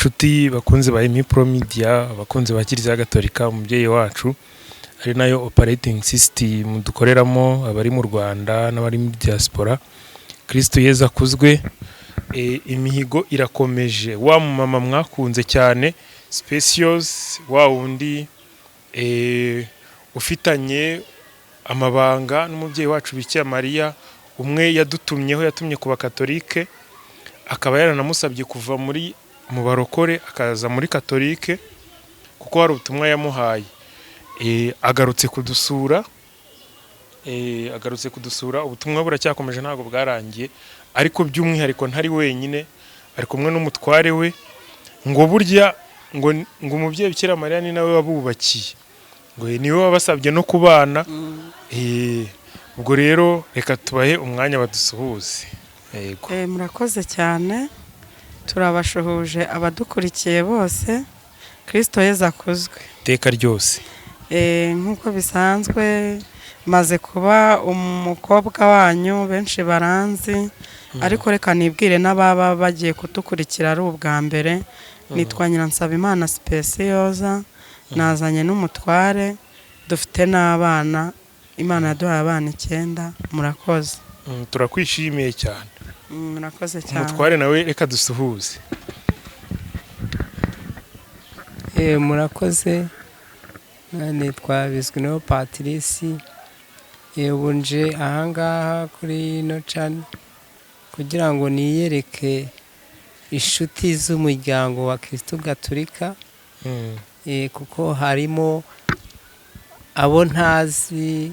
inshuti bakunze ba Emipro Media, abakunze ba Kiliziya Gatolika umubyeyi wacu, ari nayo operating system dukoreramo abari mu Rwanda n'abari muri diaspora. Kristo Yezu akuzwe. Imihigo irakomeje. Wa mama mwakunze cyane Specious, wa wundi ufitanye amabanga n'umubyeyi wacu Bikira Mariya, umwe yatumye ku bakatolike, akaba yaranamusabye kuva mu barokore akaza muri katolike kuko hari ubutumwa yamuhaye. Agarutse kudusura, ubutumwa buracyakomeje ntago bwarangiye, ariko by'umwihariko ntari wenyine, ari kumwe n'umutware we, ngo burya ngo umubyeyi Bikira Mariya ni nawe wabubakiye, ngo niwe wabasabye no kubana. Ubwo rero reka tubahe umwanya badusuhuze. Yego. Murakoze cyane, turabashuhuje abadukurikiye bose. Kristo Yezu akuzwe. Iteka ryose. Nk'uko bisanzwe maze kuba umukobwa wanyu, benshi baranzi, ariko reka nibwire n'ababa bagiye kudukurikira ari ubwa mbere. Nitwa Nyiransabimana Speciosa, nazanye n'umutware, dufite n'abana. Imana yaduhaye abana 9. Murakoze. Turakwishimiye cyane. Murakoze cyane. Umutware nawe reka dusuhuze. Murakoze. Nitwa Bizwino Patrice. Ubunje ahangaha kuri no channel kugira ngo niyereke inshuti z'umuryango wa Kristo Gatolika. Kuko harimo abo ntazi,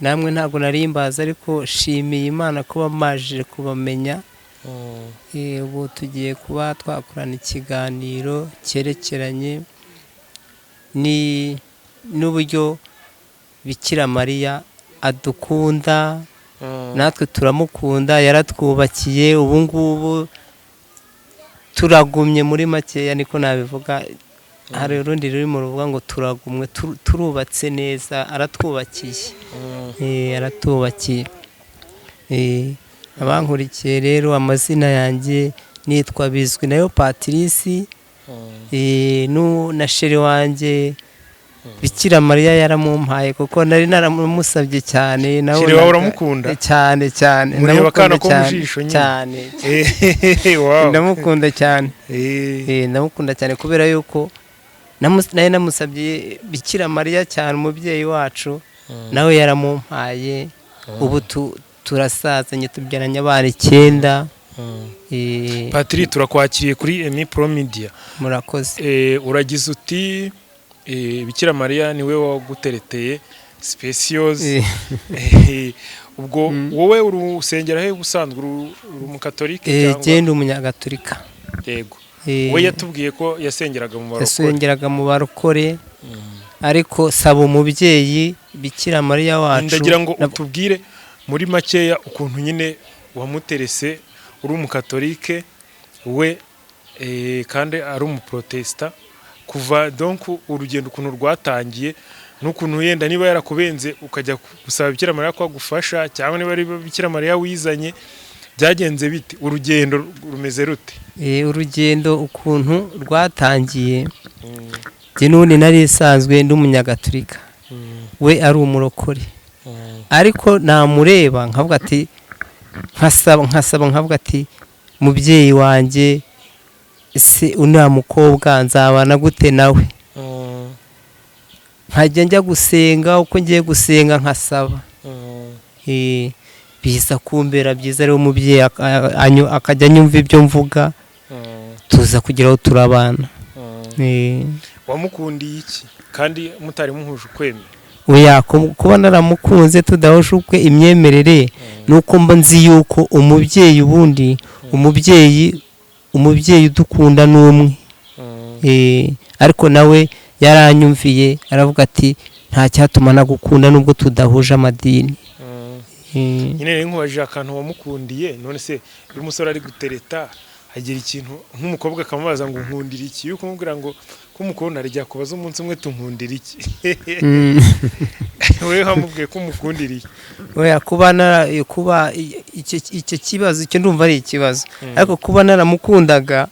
namwe ntabwo narimbaza, ariko shimiye Imana kuba maje kubamenya. Ubu tugiye kuba twakorana ikiganiro cyerekeranye n'uburyo Bikira Mariya adukunda, natwe turamukunda, yaratwubakiye. Ubu ngubu turagumye muri makeya, niko nabivuga. Hari urundi ruri mu ruvuga ngo turagumwe, turubatse neza, aratwubakiye. Aratubakiye. Abankurikiye rero, amazina yanjye nitwa Bizwino Patrice. Na sheri wanjye Bikira Mariya yaramumpaye kuko nari naramusabye cyane. Sheri wawe uramukunda? Cyane. Mureba kana ko mujisho cyane. Wow. Ndamukunda cyane. Ndamukunda cyane kubera yuko nari namusabye Bikira Mariya cyane, umubyeyi wacu, nawe yaramumpaye. Ubu turasazanye, tubyaranye abana 9. Patri, turakwakiriye kuri Emipro Media. Murakoze. Uragize uti Bikira Mariya niwe wagutereteye Specious. Ubwo wowe urusengera he ubusanzwe, uri umukatolike cyangwa? Genda umunyagatolika. Yego. We yatubwiye ko yasengeraga mu barokore. Yasengeraga mu barokore, ariko saba umubyeyi Bikira Mariya wacu. Ndagira ngo utubwire muri makeya ukuntu nyine wamuterese, uri umukatolike we kandi ari umuprotesta, kuva donc urugendo ukuntu rwatangiye, n'ukuntu yenda niba yarakubenze ukajya gusaba Bikira Mariya ko agufasha, cyangwa niba ari Bikira Mariya wizanye, byagenze bite? Urugendo rumeze rute? Urugendo ukuntu rwatangiye, je n'ubundi nari isanzwe ndi umunyagatolika, we ari umurokore. Ariko namureba nkavuga ati, nkasaba nkavuga ati, mubyeyi wanjye, se una mukobwa nzabana gute nawe? Nkajya njya gusenga, uko ngiye gusenga nkasaba. Biza kumbera byiza, rero umubyeyi akajya nyumva ibyo mvuga, tuza kugira aho turabana. Wamukundiye iki kandi mutari muhuje ukwemera? Oya, kuba naramukunze tudahuje ukwe imyemerere, nuko mba nzi yuko umubyeyi ubundi, umubyeyi udukunda n'umwe. Ariko nawe yaranyumviye, aravuga ati nta cyatuma nagukunda nubwo tudahuje amadini. Nyine nkubajije akantu wamukundiye, none se uyu musore ari gutereta agira ikintu nk'umukobwa akamubaza ngo nkundira iki, yuko kumubwira ngo kumukunda arijya kubaza umunsi umwe tunkundira iki. Wewe hamubwiye ko umukundira iki? Oya, kuba icyo kibazo, icyo ndumva ari ikibazo, ariko kuba naramukundaga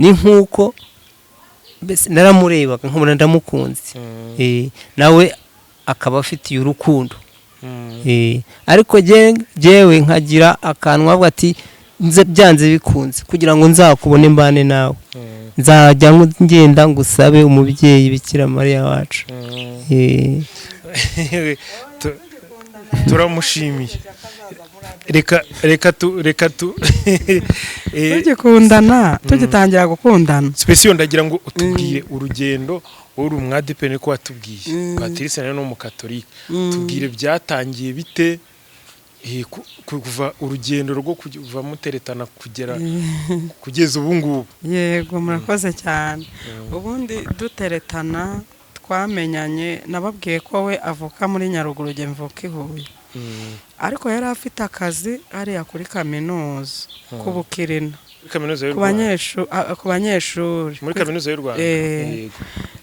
ni nk'uko mbese naramurebaga nkabona ndamukunze nawe akaba afitiye urukundo ariko jewe nkagira akantu avuga ati byanze bikunze kugira ngo nzakubone mbane nawe nzajya ngenda ngusabe umubyeyi Bikira Mariya wacu turamushimiye reka tugikundana tugitangira gukundana special ndagira ngo utubwire urugendo uri umwadepene ko watubwiye Patrice nayo no mukatolika tubwire byatangiye bite kuva urugendo rwo kuva muteretana kugeza ubu ngubu. Yego murakoze cyane. Ubundi duteretana twamenyanye nababwiye ko we avuka muri Nyaruguru je mvuka i Huye. Ariko yari afite akazi ariya kuri kaminuza kubukirina ku banyeshuri muri kaminuza y'u Rwanda. Yego.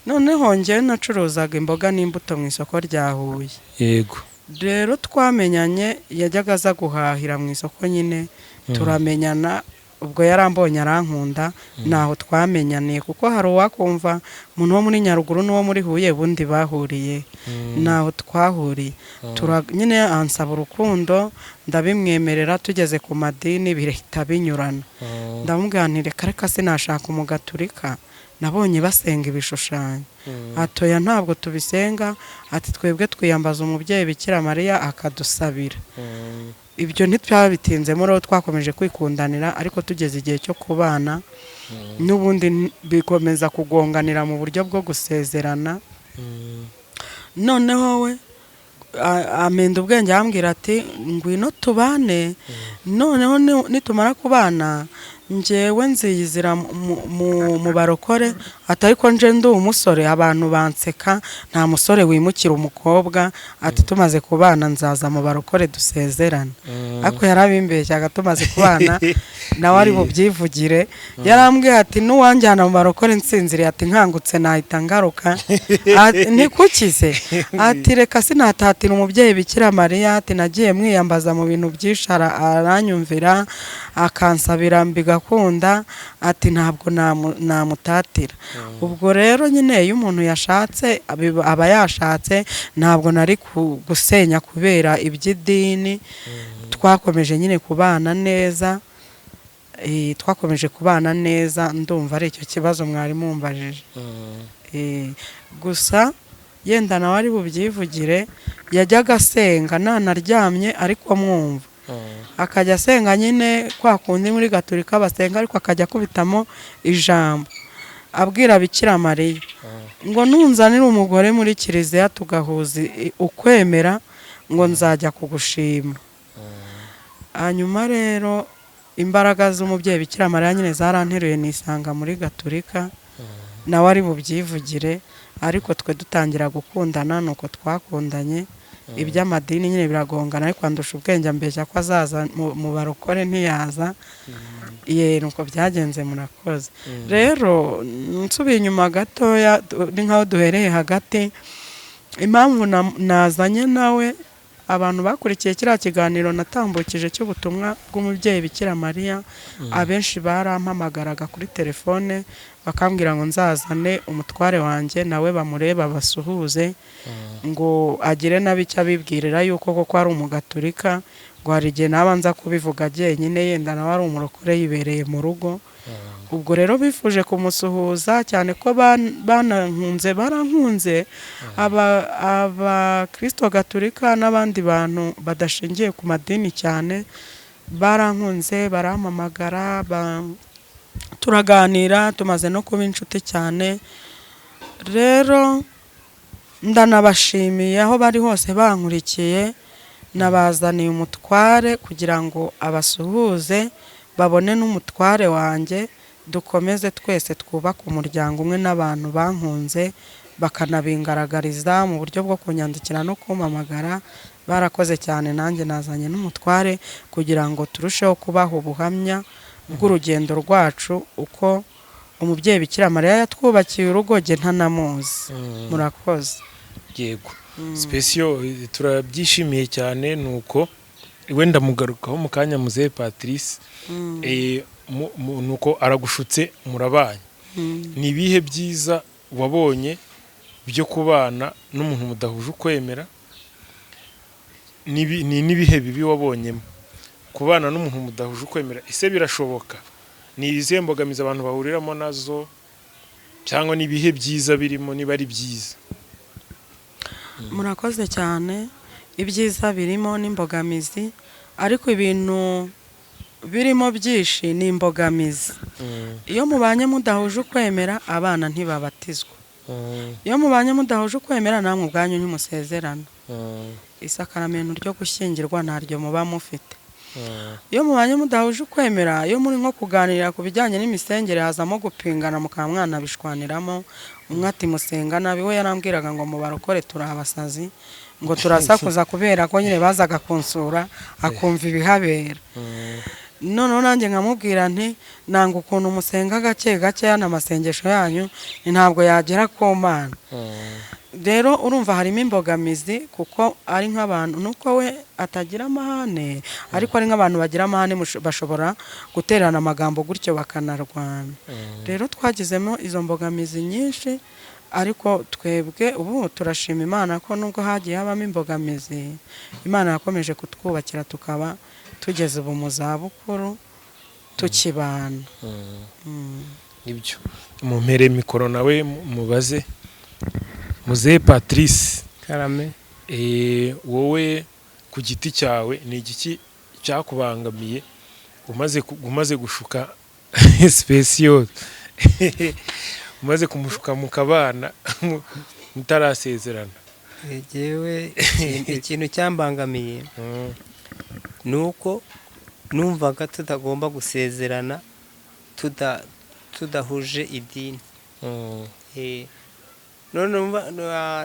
Noneho nje nacuruzaga imboga n'imbuto mu isoko rya Huye. Yego. Rero twamenyanye yajyaga aza guhahira mu isoko nyine turamenyana ubwo yarambonye arankunda naho twamenyaniye kuko hari uwakumva umuntu wo muri Nyaruguru n'uwo muri Huye bundi bahuriye naho twahuriye nyine ansaba urukundo ndabimwemerera tugeze ku madini birahita binyurana ndamubwira nti reka sinashaka umugaturika nabonye basenga ibishushanyo atoya ntabwo tubisenga ati twebwe twiyambaza umubyeyi Bikira Mariya akadusabira ibyo ntitwabitinzemo rero twakomeje kwikundanira ariko tugeze igihe cyo kubana n'ubundi bikomeza kugonganira mu buryo bwo gusezerana noneho we amenda ubwenge ambwira ati ngwino tubane noneho nitumara kubana njewe nziyizira mu barokore atari ko nje ndi umusore abantu banseka nta musore wimukira umukobwa ati tumaze kubana nzaza mu barokore dusezerana ako yarabimbeshyaga tumaze kubana nawe ari bubyivugire yarambwiye ati nuwanjyana mu barokore nsinziriye ati nkangutse nahita ngaruka ntikukize ati reka sinatatira umubyeyi Bikira Mariya ati nagiye mwiyambaza mu bintu byishara aranyumvira akansabira mbigakunda ati ntabwo namutatira ubwo rero nyine iyo umuntu yashatse aba yashatse ntabwo nari gusenya kubera iby'idini twakomeje nyine kubana neza ndumva ari icyo kibazo mwari mumbajije gusa yenda nawe ari bubyivugire yajyaga asenga nanaryamye ariko mwumva akajya asenga nyine kwa kundi muri Gatolika basenga ariko akajya kubitamo ijambo abwira Bikira Mariya ngo nunzanire umugore muri kiliziya tugahuza ukwemera ngo nzajya kugushima hanyuma rero imbaraga z'umubyeyi Bikira Mariya nyine zaranteruye nisanga muri Gatolika nawe ari bubyivugire ariko twe dutangira gukundana nuko twakundanye iby'amadini nyine biragongana ariko andusha ubwenge ambeshya ko azaza mu barokore ntiyaza nuko byagenze murakoze rero nsubiye inyuma gatoya ni nkaho duhereye hagati impamvu nazanye nawe abantu bakurikiye kiriya kiganiro natambukije cy'ubutumwa bw'umubyeyi Bikira Mariya abenshi barampamagaraga kuri telefone bakambwira ngo nzazane umutware wanjye nawe bamureba basuhuze ngo agire n'abicyo abibwirira yuko koko ari umugaturika ngo hari igihe nabanza kubivuga jyenyine yenda nawe ari umurokore yibereye mu rugo ubwo rero bifuje kumusuhuza cyane ko barankunze aba Kristo Gatolika n'abandi bantu badashingiye ku madini cyane barankunze barampamagara turaganira tumaze no kuba inshuti cyane rero ndanabashimiye aho bari hose bankurikiye nabazaniye umutware kugira ngo abasuhuze babone n'umutware wanjye dukomeze twese twubaka umuryango umwe n'abantu bankunze bakanabingaragariza mu buryo bwo kunyandikira no kumpamagara barakoze cyane nanjye nazanye n'umutware kugira ngo turusheho kubaha ubuhamya bw'urugendo rwacu uko umubyeyi Bikira Mariya yatwubakiye urugo je ntanamuzi murakoze yego special turabyishimiye cyane nuko wenda mugarukaho mu kanya muzehe Patrice nuko aragushutse murabanye. Ni ibihe byiza wabonye byo kubana n'umuntu mudahuje ukwemera? Ni n'ibihe bibi wabonyemo kubana n'umuntu mudahuje ukwemera? Ese birashoboka? Ni izihe mbogamizi abantu bahuriramo nazo, cyangwa n'ibihe byiza birimo niba ari byiza? Murakoze cyane. Ibyiza birimo n'imbogamizi, ariko ibintu birimo byinshi ni imbogamizi. Iyo mubanye mudahuje ukwemera abana ntibabatizwa. Iyo mubanye mudahuje ukwemera namwe ubwanyu ntimusezerana. Isakaramento ryo gushyingirwa ntaryo muba mufite. Iyo mubanye mudahuje ukwemera, iyo muri nko kuganira ku bijyanye n'imisengere hazamo gupingana mukaba mwana bishwaniramo. Umwe ati musenga nabi, we yarambwiraga ngo mubarokore turabasazi, ngo turasakuza kubera ko nyine bazaga kunsura akumva ibihabera. Noneho nanjye nkamubwira nti nanga ukuntu musenga gake gake n'amasengesho yanyu ntabwo yagera ku Mana. Rero urumva harimo imbogamizi kuko ari nk'abantu, nuko we atagira amahane, ariko ari nk'abantu bagira amahane bashobora guterana amagambo gutyo bakanarwana. Rero twagizemo izo mbogamizi nyinshi, ariko twebwe ubu turashima Imana ko nubwo hagiye habamo imbogamizi, Imana yakomeje kutwubakira tukaba tugeze ubu mu zabukuru tukibana. Nibyo. Mumpere mikoro nawe mubaze Muzehe Patrice. Karame. Wowe ku giti cyawe ni igiki cyakubangamiye umaze gushuka Special umaze kumushuka mukabana mutarasezerana? Jewe ikintu cyambangamiye nuko numvaga tutagomba gusezerana tudahuje idini. None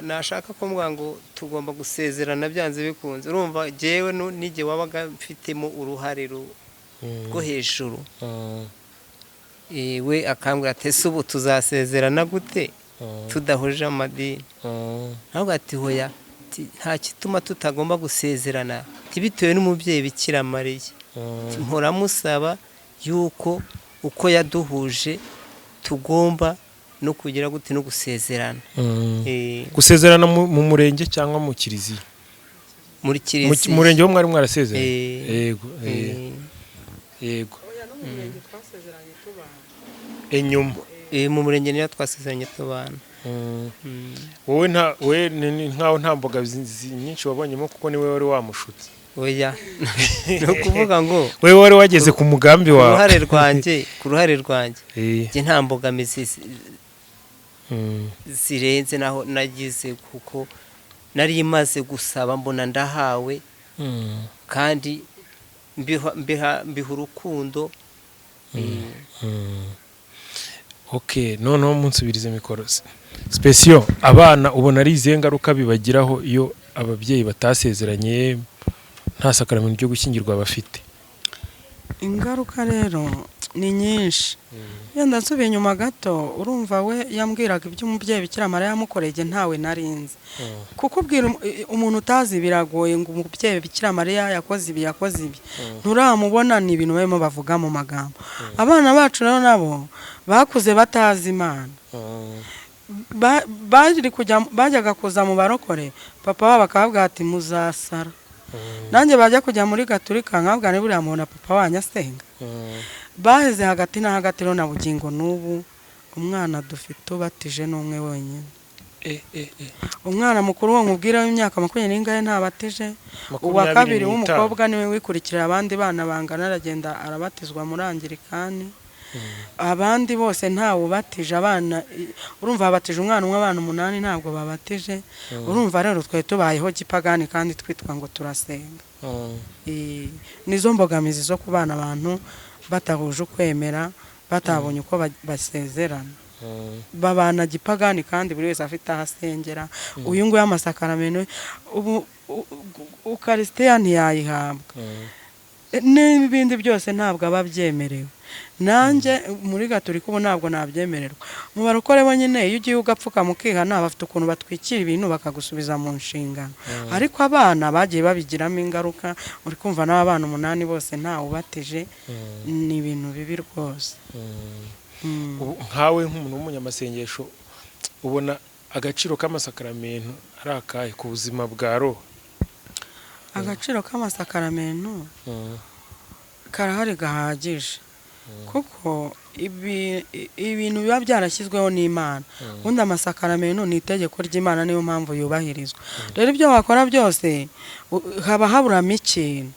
nashaka kumbwa ngo tugomba gusezerana byanze bikunze. Urumva jewe nige wabaga mfitemo uruhare rwo hejuru. We akambwira ati ese ubu tuzasezerana gute tudahuje amadini? Ntabwo ati hoya, nta kituma tutagomba gusezerana bitewe n'umubyeyi Bikira Mariya. Mpora musaba yuko uko yaduhuje tugomba no kugira gute no gusezerana. Gusezerana mu murenge cyangwa mu kiliziya? Muri kiliziya. Mu murenge wo mwari mwarasezerana? Yego. Yego. Enyuma. Mu murenge niyo twasezeranye tubana. Wowe nkaho nta mbogamizi nyinshi wabonyemo kuko niwe wari wamushutse? Oya, no kuvuga ngo wewe wari wageze ku mugambi wawe. Ku ruhare rwanjye je nta mbogamizi zirenze naho nagize, kuko nari imaze gusaba mbona ndahawe, kandi mbiha urukundo. Okay, noneho munsubirize mikoro. Special, abana ubona ari izihe ngaruka bibagiraho iyo ababyeyi batasezeranye, nta sakaramento ryo gushyingirwa bafite? Ingaruka rero ni nyinshi. Yenda nsubiye inyuma gato, urumva we yambwiraga iby'umubyeyi Bikira Mariya yamukoreye ntawe narinze. Kuko ubwira umuntu utazi biragoye ngo umubyeyi Bikira Mariya yakoze ibi. Nturamubona, ni ibintu barimo bavuga mu magambo. Abana bacu rero nabo bakuze batazi Imana. Bajyaga kuza mu barokore, papa wabo akababwira ati muzasara. Nanjye bajya kujya muri Gatolika nkabwa ni buriya muntu papa wanyu asenga. Baheze hagati na hagati rero na bugingo n'ubu umwana dufite ubatije n'umwe wenyine. Umwana mukuru wo nkubwira w'imyaka 20 ntabatije. Uwa kabiri w'umukobwa niwe wikurikira abandi bana bangana, aragenda arabatizwa muri Anglikani. Abandi bose ntawe ubatije. Abana urumva babatije umwana umwe, abana 8 ntabwo babatije. Urumva rero twe tubayeho gipagani kandi twitwa ngo turasenga. Nizo mbogamizi zo kubana abantu batahuje ukwemera, batabonye uko basezerana. Babana gipagani kandi buri wese afite ahasengera. Uyu ngo y'amasakaramento ubu Ukaristiya ntiyayihabwa. n'ibindi byose ntabwo aba byemerewe. Nanjye muri gatolika ubu ntabwo nabyemererwa. Mu barokore bo nyine iyo ugiye ugapfuka mukihana bafite ukuntu batwikira ibintu bakagusubiza mu nshingano. Ariko abana bagiye babigiramo ingaruka, uri kumva n'abana 8 bose ntawe ubatije, ni ibintu bibi rwose. Nkawe nk'umuntu w'umunyamasengesho ubona agaciro k'amasakaramentu ari akahe ku buzima bwa roho? Agaciro k'amasakaramentu karahari gahagije, kuko ibintu biba byarashyizweho n'Imana. Ubundi amasakaramentu ni itegeko ry'Imana, niyo mpamvu yubahirizwa. Rero ibyo wakora byose haba haburamo ikintu.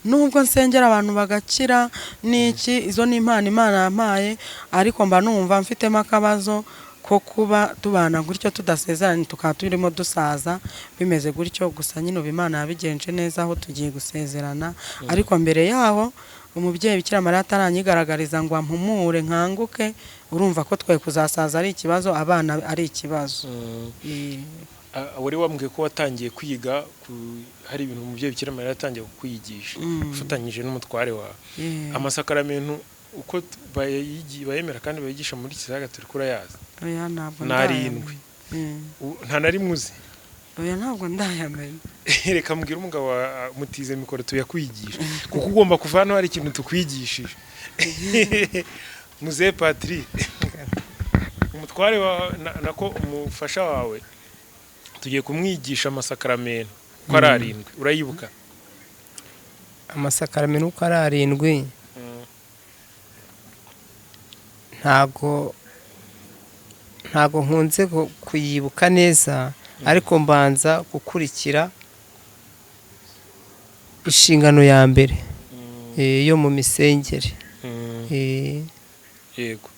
Nubwo nsengera abantu bagakira n'iki, izo ni impano Imana yampaye, ariko mba numva mfitemo akabazo ko kuba tubana gutyo tudasezeranye tukaba turimo dusaza bimeze gutyo. Gusa nyine Imana yabigenje neza aho tugiye gusezerana, ariko mbere yaho umubyeyi Bikira Mariya ataranyigaragariza ngo ampumure nkanguke, urumva ko twe kuzasaza ari ikibazo, abana ari ikibazo. Wari wambwiye ko watangiye kwiga, hari ibintu umubyeyi Bikira Mariya yatangiye kukwigisha ufatanyije n'umutware wawe. Amasakaramentu uko bayemera kandi bayigisha muri Kiliziya Gatolika urayazi? Oya, ntabwo narindwi. Nta na rimwe uzi? Oya, ntabwo ndayamenya. Reka mbwira umugabo mutize mikoro tuyakwigisha, kuko ugomba kuva hano hari ikintu tukwigishije. Muzehe Patrick, umutware nako umufasha wawe tugiye kumwigisha amasakaramentu ko ari 7. Urayibuka amasakaramentu ko ari 7? ntago nkunze kuyibuka neza, ariko mbanza gukurikira inshingano ya mbere yo mu misengere. Yego.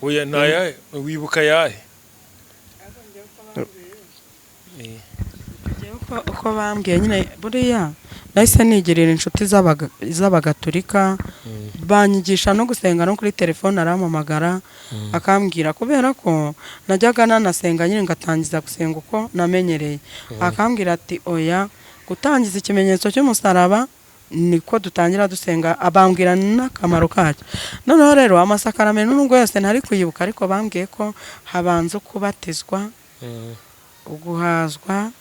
Oya, nayahe wibuka yahe? Uko bambwiye nyine buriya nahise nigirira inshuti z'abagatolika, banyigisha no gusenga no kuri telefone arampamagara akambwira, kubera ko najyaga nanasenga nyine ngatangiza gusenga uko namenyereye. Akambwira ati oya, gutangiza ikimenyetso cy'umusaraba niko dutangira dusenga, abambwira n'akamaro kacyo. Noneho rero amasakaramentu nubwo yose ntari kuyibuka, ariko bambwiye ko habanza kubatizwa, uguhazwa,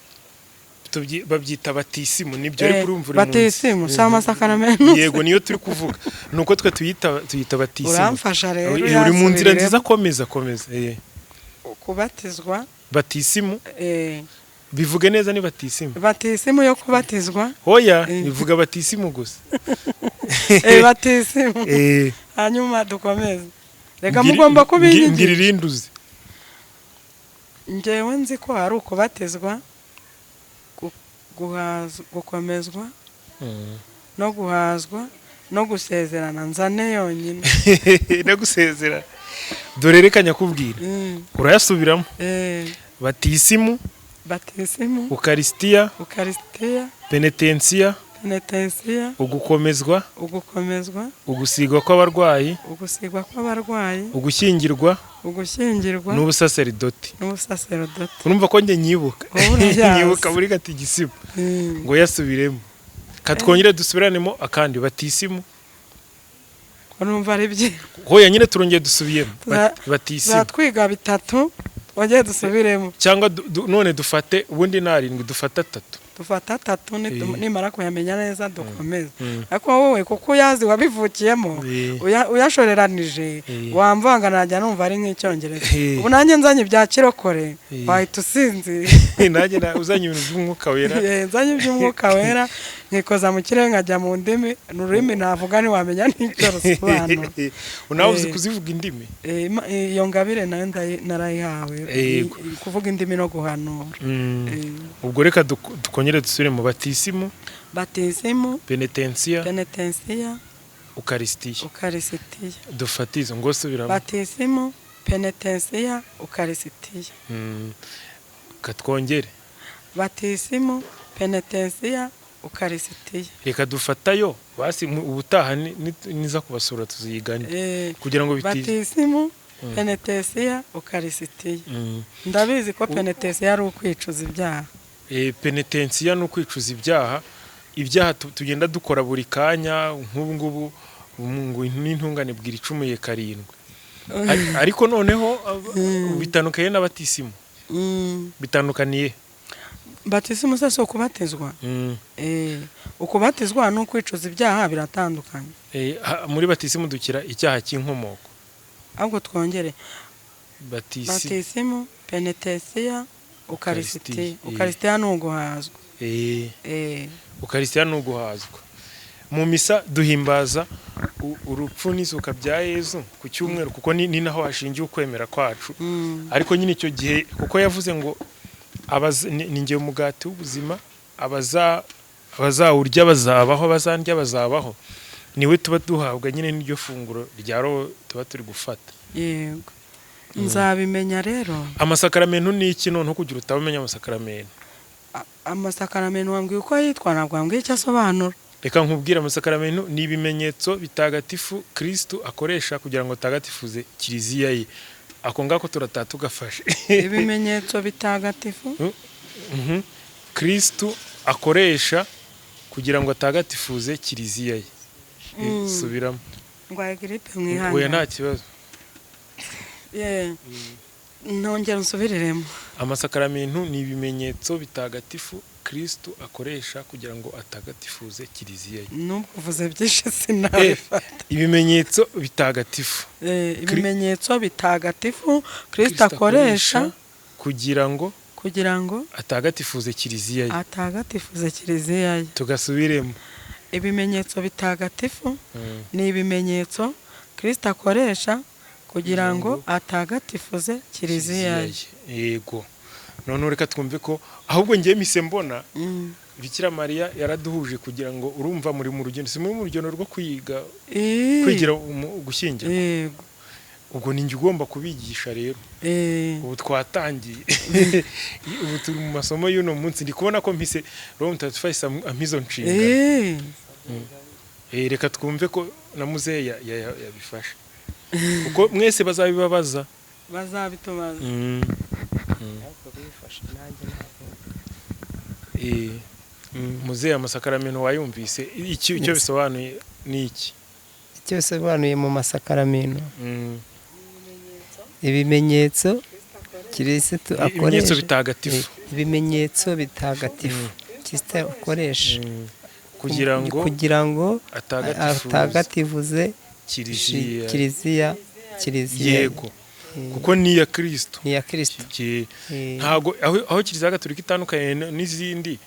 babyita batisimu. Nibyo ariko urumva batisimu si amasakaramentu? Yego, niyo turi kuvuga, nuko twe tuyita batisimu. Uramfasha rero, uri mu nzira nziza, komeza. Kubatizwa, batisimu, bivuge neza, ni batisimu. Batisimu yo kubatizwa? Oya, bivuga batisimu gusa. Batisimu. Hanyuma dukomeze. Reka mugomba kubiyigisha. Ngira irinduzi. Njyewe nzi ko ari ukubatizwa, gukomezwa, no guhazwa, no gusezerana. Nzane yonyine. No gusezerana. Dore reka nyakubwira. Urayasubiramo? Batisimu, Ukarisitiya, Penetensiya, ugukomezwa, ugusigwa kw'abarwayi, ugushyingirwa, n'ubusaseridoti. Urumva ko njye nyibuka muri gatigisimu ngo yasubiremo. Katwongere dusubiranemo akandi batisimu. Urumva ari bye? Hoya, nyine turongeye dusubiyemo batisimu. Zatwiga 3 wajye dusubiremo, cyangwa none dufate ubundi na 7 dufata 3. Dufata 3 nimara kuyamenya neza dukomeze. Ariko wowe kuko yazi wabivukiyemo uyashoreranije, wamvanga najya numva ari nk'icyongereza. Ubu nanjye nzanye bya kirokore bahita usinzi. Nanjye uzanye ibintu by'umwuka wera. Nzanye iby'umwuka wera nkikoza mu kirere nkajya mu ndimi, n'ururimi navuga ntiwamenya n'icyo rusobanura. Unawe uzi kuzivuga indimi? Iyo ngabire nayo narayihawe, kuvuga indimi no guhanura. Ubwo reka dukongere dusubire mu batisimu, Penetensiya, Ukarisitiya. Dufatizo ngo subiramo. Batisimu, Penetensiya, Ukarisitiya. Katwongere. Batisimu, Penetensiya, Ukarisitiya. Reka dufatayo basi ubutaha niza kubasura tuzigane kugira ngo bitize. Batisimu, Penetensiya, Ukarisitiya. Ndabizi ko Penetensiya ari ukwicuza ibyaha. Penetensiya no kwicuza ibyaha, ibyaha tugenda dukora buri kanya nk'ubu ngubu ngo n'intungane bwira icumuye karindwi ariko noneho bitandukanye n'abatisimu bitandukaniye batisimu se so kubatizwa ukubatizwa no kwicuza ibyaha biratandukanye muri batisimu dukira icyaha cy'inkomoko ahubwo twongere batisimu penetesiya ukarisitiya ni uguhazwa ukarisitiya ni uguhazwa mu misa duhimbaza urupfu n'izuka bya Yezu ku cyumweru kuko ni naho hashingiye ukwemera kwacu ariko nyine icyo gihe kuko yavuze ngo ninjye umugati w'ubuzima abazawurya bazabaho bazandya bazabaho niwe tuba duhabwa nyine n'iryo funguro rya roho tuba turi gufata yego nzabimenya rero amasakaramentu ni iki noneho kugira utabamenya amasakaramentu amasakaramentu wambwiye uko yitwa ntabwo wambwiye icyo asobanura reka nkubwire amasakaramentu ni ibimenyetso bitagatifu Kristo akoresha kugira ngo atagatifuze kiliziya ye ako ngako turataha tugafashe ibimenyetso bitagatifu Kristo akoresha kugira ngo atagatifuze kiliziya ye subiramo ngwaye gripe mwihanga oya nta kibazo ntongera nsubiriremo amasakaramentu ni ibimenyetso bitagatifu Kristo akoresha kugira ngo atagatifuze kiliziya ye nubwo uvuze byinshi sinabifata ibimenyetso bitagatifu ibimenyetso bitagatifu Kristo akoresha kugira ngo atagatifuze kiliziya ye tugasubiremo ibimenyetso bitagatifu ni ibimenyetso Kristo akoresha kugira ngo atagatifuze kiliziya ye yego none reka twumve ko ahubwo ngiye mise mbona Bikira Mariya yaraduhuje kugira ngo urumva muri mu rugendo simwe mu rugendo rwo kwigira gushyingira yego ubwo ninjye ugomba kubigisha rero ubu twatangiye ubu turi mu masomo y'uno munsi ndi kubona ko mpise Rome Mutagatifu ampizo nshinga reka twumve ko na muzehe yabifashe uko mwese bazabitubaza muzehe amasakaramentu wayumvise icyo bisobanuye ni iki icyo bisobanuye mu masakaramentu ibimenyetso Kristo akoresha ibimenyetso bitagatifu Kristo akoresha kugira ngo atagatifuze kiliziya yego kuko ni iya Kristo ntago aho kiliziya gatolika itandukanye n'izindi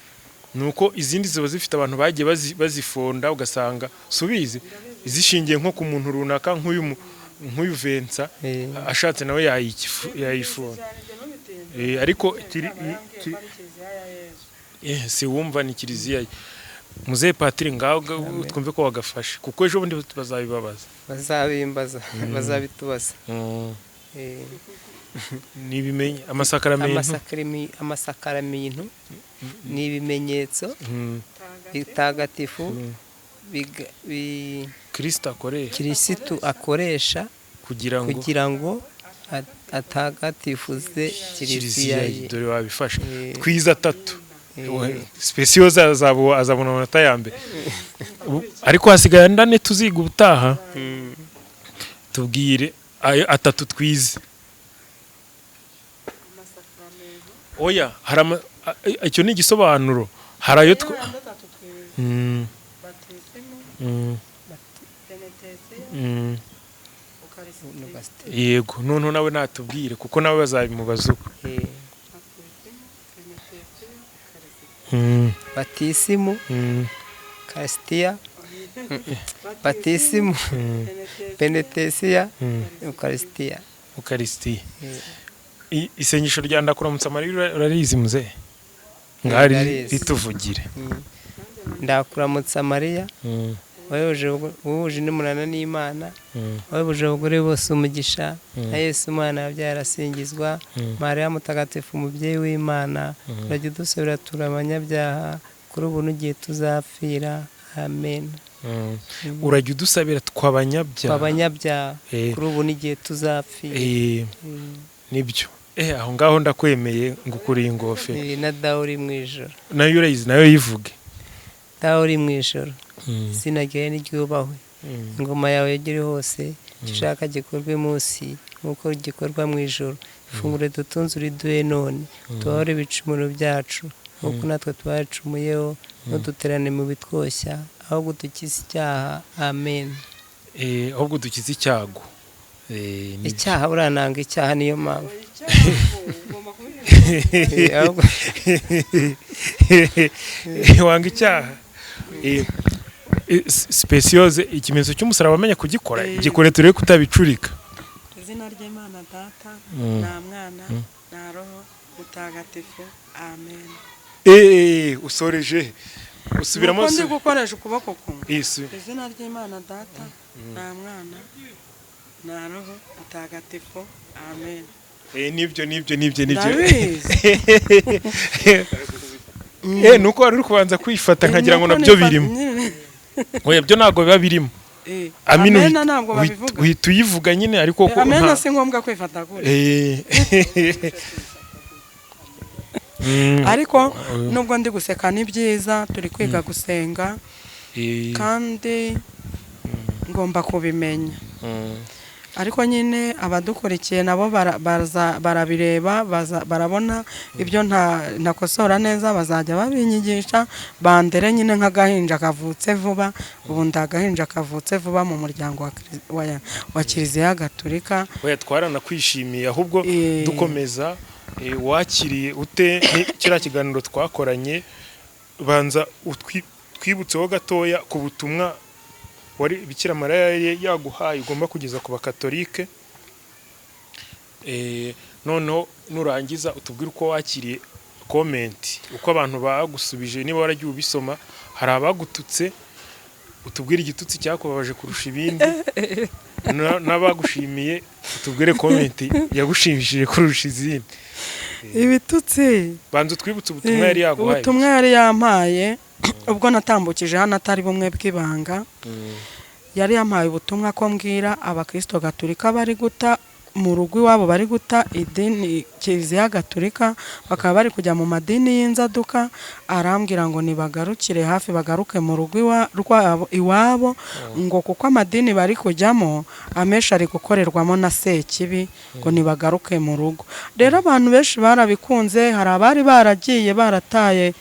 nuko izindi ziba zifite abantu bagiye bazifonda ugasanga subizi izishingiye nko ku muntu runaka nk'uyu Vensa ashatse nawe yayifonda ariko si wumva ni kiliziya muzehe Patiri ngaho twumve ko wagafashe kuko ejo bundi bazabimbaza bazabitubaza ni ibimenye amasakaramentu ni ibimenyetso bitagatifu Kristo akoresha kugira ngo atagatifuze kiliziya ye dore wabifashe twiza atatu special azabona amanota ya mbere ariko hasigaye ndane tuziga ubutaha tubwire atatu twize oya icyo ni igisobanuro harayo yego none nawe natubwire kuko nawe bazabimubaza uko batisimu karisitiya batisimu penetesiya ukarisitiya isengesho rya ndakuramutsa Mariya urarizi muzehe ngari rituvugire ndakuramutsa Mariya wahuje n'umurana n'Imana wahuje abagore bose umugisha na Yesu umwana yabyaye arasingizwa Mariya mutagatifu umubyeyi w'Imana urajya udusabira turi abanyabyaha kuri ubu n'igihe tuzapfira amen urajya udusabira tw'abanyabyaha kuri ubu n'igihe tuzapfira nibyo aho ngaho ndakwemeye ngukuriye ingofero na dawe uri mu ijoro nayo urayizi nayo yivuge dawe uri mu ijoro izina ryawe niryubahwe ingoma yawe yegere hose icyo ushaka gikorwe munsi nk'uko gikorwa mu ijoro ifunguro dutunze uriduhe none tubahure ibicumuro byacu nk'uko natwe twacumuyeho ntuduterane mu bitwoshya ahubwo dukize icyaha amen. ahubwo dukize icyago. icyaha urananga icyaha niyo mpamvu wanga icyaha. Specioze ikimenyetso cy'umusaraba wamenye kugikora gikore turebe kutabicurika. Izina ry'Imana Data na Mwana na Roho Mutagatifu amen. Usoreje usubiramo uko ndi gukoresha ukuboko kumwe. Izina ry'Imana Data na Mwana na Roho Mutagatifu amen. Nibyo nuko wari uri kubanza kwifata nkagira ngo nabyo birimo. Oya byo ntago biba birimo. Amena ntabwo babivuga. Uhita uyivuga nyine ariko ko amena si ngombwa kwifata kure. Ariko nubwo ndi guseka ni byiza turi kwiga gusenga kandi ngomba kubimenya. Ariko nyine abadukurikiye nabo barabireba barabona ibyo ntakosora neza bazajya babinyigisha bandere nyine nk'agahinja kavutse vuba. Ubu ndagahinja kavutse vuba mu muryango wa Kiliziya Gatolika. Oya twaranakwishimiye ahubwo dukomeza wakiriye ute kiriya kiganiro twakoranye banza twibutseho gatoya ku butumwa wari Bikira Mariya yaguhaye ugomba kugeza ku bakatolike. Noneho nurangiza utubwire uko wakiriye comment uko abantu bagusubije niba waragiye ubisoma hari abagututse utubwire igitutsi cyakubabaje kurusha ibindi n'abagushimiye utubwire comment yagushimishije kurusha izindi. Ibitutsi banza twibutse ubutumwa yari yaguhaye. Ubutumwa yari yampaye ubwo natambukije hano atari bumwe bw'ibanga. Yari yampaye ubutumwa ko mbwira abakristo Gatolika bari guta mu rugo iwabo, bari guta idini Kiliziya Gatolika bakaba bari kujya mu madini y'inzaduka. Arambwira ngo nibagarukire hafi bagaruke mu rugo iwabo ngo kuko amadini bari kujyamo amesha ari gukorerwamo na sekibi ngo nibagaruke mu rugo. Rero abantu benshi barabikunze, hari abari baragiye barataye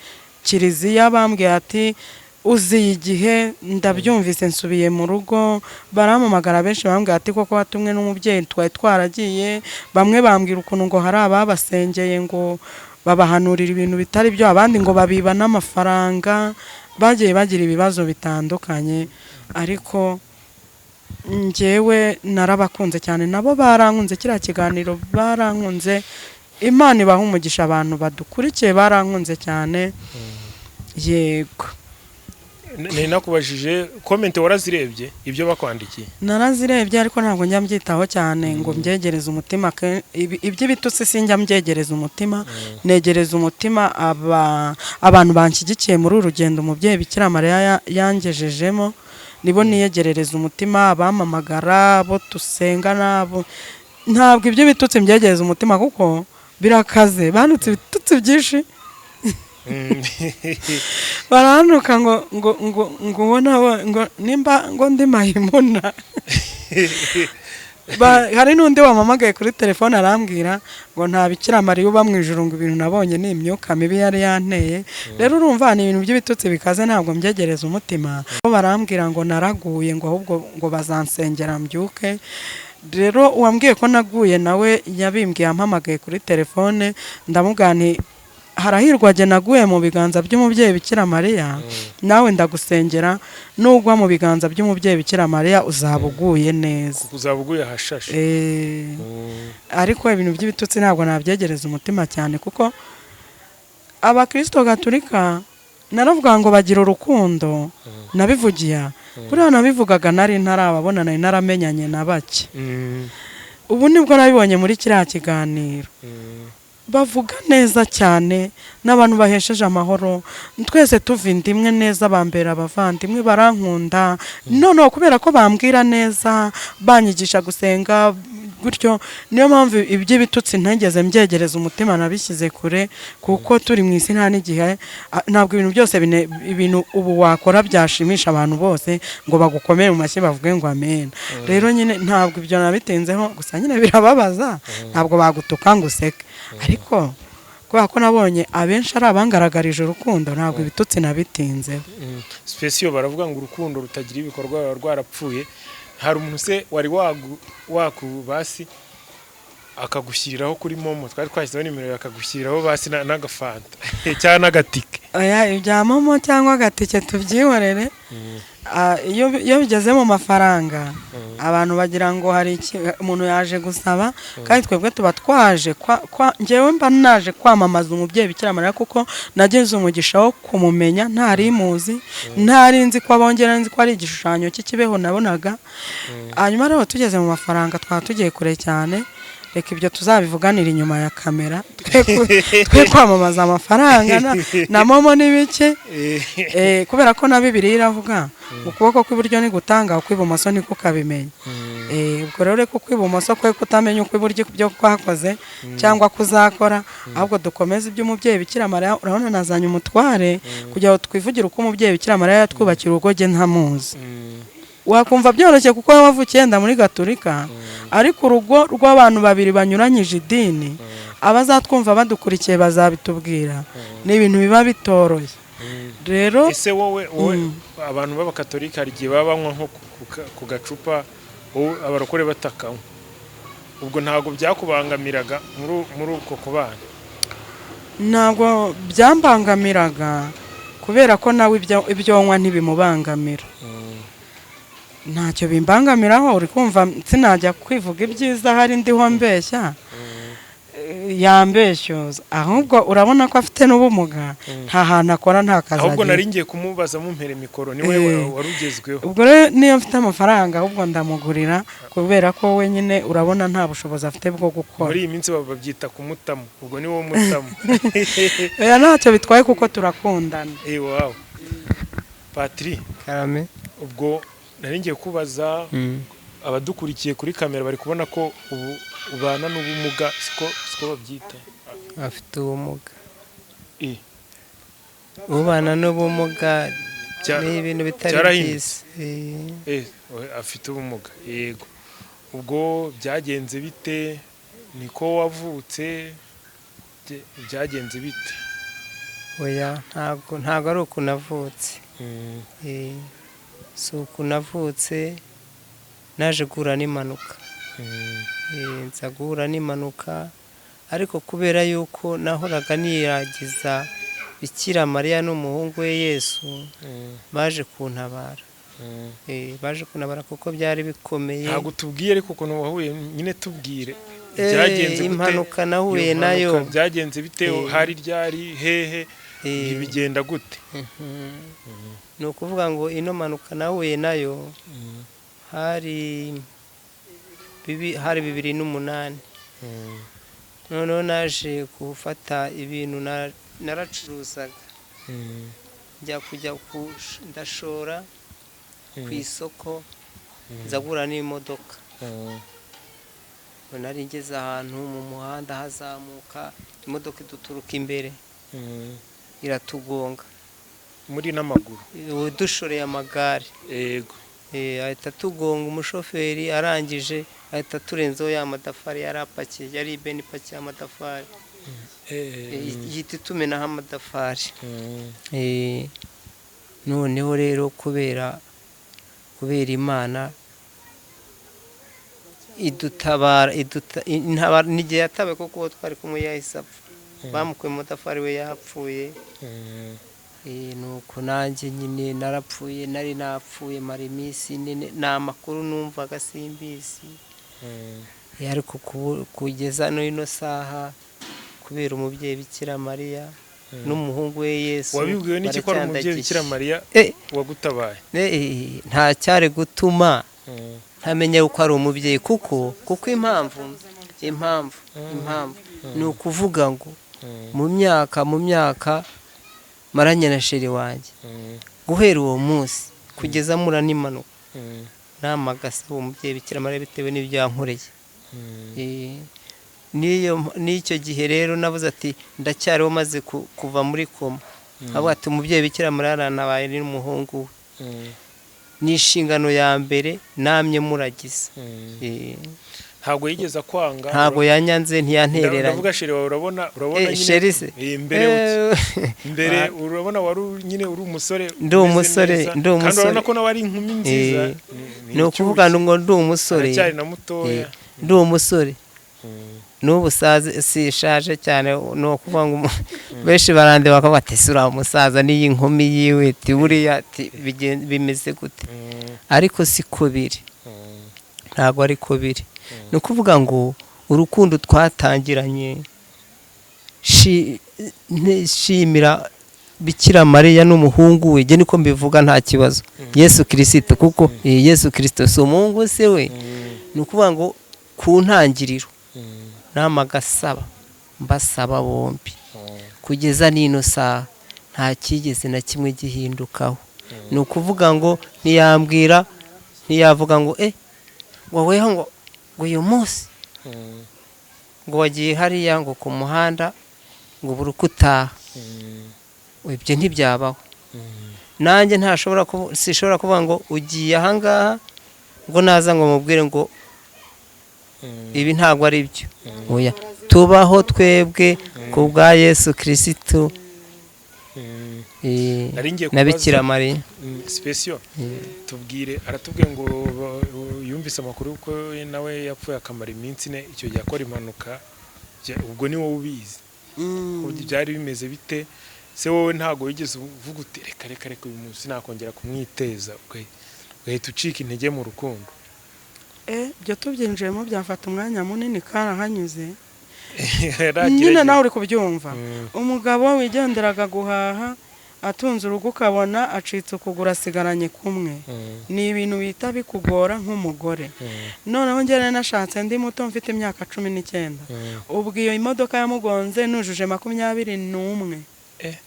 Kiliziya bambwiye ati uzi igihe ndabyumvise nsubiye mu rugo. Baramamagara benshi bambwiye ati koko watumwe n'umubyeyi twari twaragiye. Bamwe bambwira ukuntu ngo hari ababasengeye ngo babahanurira ibintu bitari byo, abandi ngo babiba n'amafaranga. Bagiye bagira ibibazo bitandukanye ariko njyewe narabakunze cyane, nabo barankunze kiriya kiganiro barankunze. Imana ibaha umugisha abantu badukurikiye barankunze cyane. Yego ni nakubajije comment warazirebye ibyo bakwandikiye? Narazirebye ariko ntabwo njya mbyitaho cyane ngo mbyegereze umutima. Iby'ibitutsi sinjya mbyegereza umutima, negereza umutima abantu banshyigikiye muri urugendo umubyeyi Bikira Mariya yangejejemo. Nibo niyegerereza umutima, abamamagara bo tusenga nabo. Ntabwo iby'ibitutsi mbyegereza umutima kuko birakaze, banutse ibitutsi byinshi. Baranuka ngo ubona ngo nimba ngo ndi mahimuna. Hari n'undi wamamagaye kuri telefone arambwira ngo nta Bikira Mariya uba mu ijuru ngo ibintu nabonye ni imyuka mibi yari yanteye. Rero urumva ni ibintu by'ibitutsi bikaze ntabwo mbyegereza umutima. Barambwira ngo naraguye ngo ahubwo ngo bazansengera mbyuke. Rero uwambwiye ko naguye nawe yabimbwiye ampamagaye kuri telefone ndamubwira nti harahirwa jye naguye mu biganza by'umubyeyi Bikira Mariya, nawe ndagusengera nugwa mu biganza by'umubyeyi Bikira Mariya uzabuguye neza, uzabuguye hashashe. Ariko ibintu by'ibitutsi ntabwo nabyegereza umutima cyane kuko abakristo Gatolika naravuga ngo bagira urukundo. Nabivugiye kuriya nabivugaga nari ntarababona, nari naramenyanye na bake. Ubu nibwo nabibonye muri kiriya kiganiro. Bavuga neza cyane n'abantu bahesheje amahoro, twese tuvinda imwe neza, bambera abavandimwe, barankunda. Noneho kubera ko bambwira neza, banyigisha gusenga, gutyo. Niyo mpamvu iby'ibitutsi ntegeze mbyegereza umutima nabishyize kure, kuko turi mu isi nta n'igihe ntabwo ibintu byose ibintu ubu wakora byashimisha abantu bose ngo bagukomere mu mashyi bavuge ngo amen. Rero nyine ntabwo ibyo nabitenzeho, gusa nyine birababaza, ntabwo bagutuka ngo useke, ariko kubera ko nabonye abenshi ari abangaragarije urukundo, ntabwo ibitutsi nabitinzeho. Special baravuga ngo urukundo rutagira ibikorwa rwarapfuye. Hari umuntu se wari wakubasi akagushyiriraho kuri momo, twari twashyizeho nimero akagushyiriraho basi n'agafanta cyangwa n'agatike? Oya, ibya momo cyangwa agatike tubyihorere. Iyo bigeze mu mafaranga abantu bagira ngo hari umuntu yaje gusaba, kandi twebwe tuba twaje njyewe mba naje kwamamaza umubyeyi Bikira Mariya, kuko nageze umugisha wo kumumenya ntari muzi, ntari nzi ko abongera nzi ko ari igishushanyo cy'ikibeho nabonaga. Hanyuma rero tugeze mu mafaranga twaba tugiye kure cyane, reka ibyo tuzabivuganira inyuma ya kamera, twe kwamamaza amafaranga na momo n'ibiki, kubera ko na Bibiliya iravuga ukuboko kw'iburyo ni gutanga, ukw'ibumoso ni kukabimenya. Ubwo rero reka ukw'ibumoso kwe kutamenya ukw'iburyo byo kwakoze cyangwa kuzakora, ahubwo dukomeze iby'umubyeyi Bikira Mariya. Urabona nazanye umutware kugira ngo twivugire uko umubyeyi Bikira Mariya yatwubakira urugo nge ntamuzi. Wakumva byoroshye kuko wavukiye nda muri Gatolika, ariko urugo rw'abantu babiri banyuranyije idini, abazatwumva badukurikiye bazabitubwira, ni ibintu biba bitoroshye. Rero ese wowe abantu b'Abakatolika hari igihe baba banywa nko ku gacupa, wowe abarokore batakanywa, ubwo ntabwo byakubangamiraga muri uko kubana? Ntabwo byambangamiraga, kubera ko nawe ibyo nywa ntibimubangamira. Ntacyo bimbangamiraho, uri kumva sinajya kwivuga ibyiza hari ndiho mbeshya, yambeshyuza. Ahubwo urabona ko afite n'ubumuga, nta hantu akora, nta kazi agira. Ahubwo nari ngiye kumubaza mumpere mikoro, ni wowe warugezweho. Ubwo rero niyo mfite amafaranga ahubwo ndamugurira, kubera ko we nyine urabona nta bushobozi afite bwo gukora. Muri iyi minsi babyita kumutamu, ubwo ni wowe mutamu. Oya, ntacyo bitwaye kuko turakundana. Wow. Patri, karame, ubwo nari ngiye kubaza abadukurikiye kuri kamera bari kubona ko ubu ubana n'ubumuga, siko babyita? afite ubumuga. Ubana n'ubumuga ni ibintu bitari byiza. Afite ubumuga, yego. Ubwo byagenze bite? Niko wavutse? Byagenze bite? Oya, ntabwo ari uko navutse. Si uko navutse, naje guhura n'impanuka. Nza guhura n'impanuka, ariko kubera yuko nahoraga niragiza Bikira Mariya n'umuhungu we Yesu, baje kuntabara. Baje kuntabara kuko byari bikomeye. Ntabwo tubwiye ariko ukuntu wahuye, nyine tubwire. Byagenze gute? Impanuka nahuye nayo. Byagenze bite? Hari ryari, hehe, bigenda gute? Ni ukuvuga ngo ino mpanuka nahuye nayo hari 2008. Noneho naje gufata ibintu naracuruzaga, ndashora ku isoko, nza guhura n'imodoka. Nari ngeze ahantu mu muhanda hazamuka, imodoka iduturuka imbere iratugonga. Muri n'amaguru? Dushoreye amagare. Yego. Ahita tugonga, umushoferi arangije ahita turenzeho ya matafari yari apakiye, yari ibeni ipakiye amatafari. Ihita tumenaho amatafari. Noneho rero kubera Imana idutabara, n'igihe yatabaye kuko twari kumwe yahise apfa, bamukuye mu matafari we yapfuye. Nuko nanjye nyine narapfuye, nari napfuye mara iminsi, ni amakuru numvaga simbizi. Ariko kugeza n'ino saha, kubera umubyeyi Bikira Mariya n'umuhungu we Yesu, wabibwiwe n'iki ko ari umubyeyi Bikira Mariya wagutabaye? Nta cyari gutuma ntamenya yuko ari umubyeyi, kuko impamvu ni ukuvuga ngo mu myaka maranye na sheri wanjye, guhera uwo munsi kugeza mura n'impanuka, namagasa uwo mubyeyi Bikira Mariya bitewe n'ibyo yankoreye. n'icyo gihe rero nabuze ati ndacyariho maze kuva muri koma avuga ati umubyeyi Bikira Mariya nabaye n'umuhungu we ni inshingano ya mbere namye muragize ntabwo yigeze kwanga ntabwo yanyanze ntiyantereranye ndavuga sheri wawe urabona sheri se imbere urabona wari nyine uri umusore ndi umusore kandi urabona ko nawe ari inkumi nziza ni ukuvuga ngo ndi umusore aracyari na mutoya ndi umusore n'ubu si ishaje cyane ni ukuvuga ngo benshi barandeba bakavuga ati uriya musaza n'iyi nkumi yiwe buriya bimeze gute ariko siko biri ntabwo ariko biri ni ukuvuga ngo urukundo twatangiranye shimira Bikira Mariya n'umuhungu we njye niko mbivuga nta kibazo Yesu Kristo kuko Yesu Kristo si umuhungu se we ni ukuvuga ngo ku ntangiriro n'amagasaba mbasaba bombi kugeza n'ino saha nta kigeze na kimwe gihindukaho ni ukuvuga ngo ntiyavuga ngo woweho ngo uyu munsi ngo wagiye hariya ngo ku muhanda ngo buri uko utaha ibyo ntibyabaho nanjye sishobora kuvuga ngo ugiye ahangaha ngo naza ngo mubwire ngo ibi ntabwo ari byo oya tubaho twebwe ku bwa Yesu Kristo na Bikira Mariya special tubwire aratubwiye ngo yumvise amakuru ko nawe yapfuye akamara iminsi ine icyo gihe akora impanuka ubwo ni wowe ubizi byari bimeze bite se wowe ntabwo wigeze uvuga uti reka uyu munsi nakongera kumwiteza ugahita ucika intege mu rukundo ibyo tubyinjiyemo byafata umwanya munini karahanyuze nyine nawe uri kubyumva umugabo wigenderaga guhaha atunze urugo ukabona acitse ukuguru asigaranye kumwe ni ibintu bita bikugora nk'umugore noneho njyewe nashatse ndi muto mfite imyaka 19 ubwo iyo imodoka yamugonze nujuje 21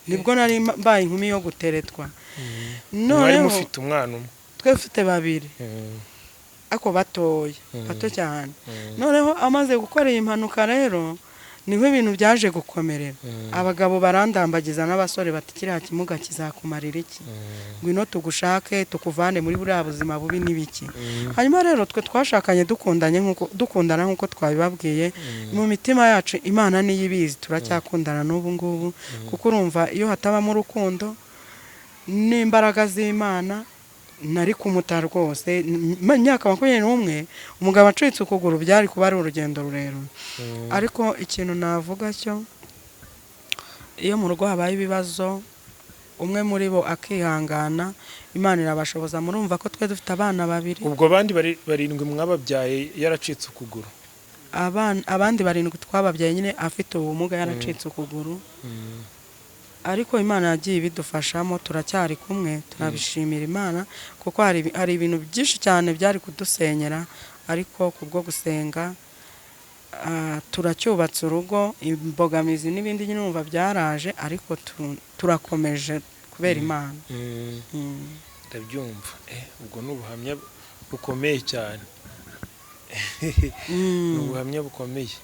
nibwo nari mbaye inkumi yo guteretwa noneho mufite umwana umwe twefite babiri ako bato cyane noneho amaze gukora iyi mpanuka rero niho ibintu byaje gukomerera abagabo barandambagiza n'abasore bati kiriya kimuga kizakumarira iki ngwino tugushake tukuvane muri buriya buzima bubi n'ibiki hanyuma rero twe twashakanye dukundana nk'uko twabibabwiye mu mitima yacu Imana niyo ibizi turacyakundana n'ubu ngubu kuko urumva iyo hatabamo urukundo n'imbaraga z'Imana nari kumuta rwose imyaka 21 umugabo acitse ukuguru byari kuba ari urugendo rurerure ariko ikintu navuga cyo iyo mu rugo habaye ibibazo umwe muri bo akihangana Imana irabashoboza murumva ko twe dufite abana babiri ubwo abandi barindwi mwababyaye yaracitse ukuguru abandi barindwi twababyaye nyine afite ubumuga yaracitse ukuguru ariko Imana yagiye bidufashamo turacyari kumwe turabishimira Imana kuko hari ibintu byinshi cyane byari kudusenyera ariko kubwo gusenga turacyubatse urugo imbogamizi n'ibindi nyine numva byaraje ariko turakomeje kubera Imana ndabyumva ubwo n'ubuhamya bukomeye cyane n'ubuhamya bukomeye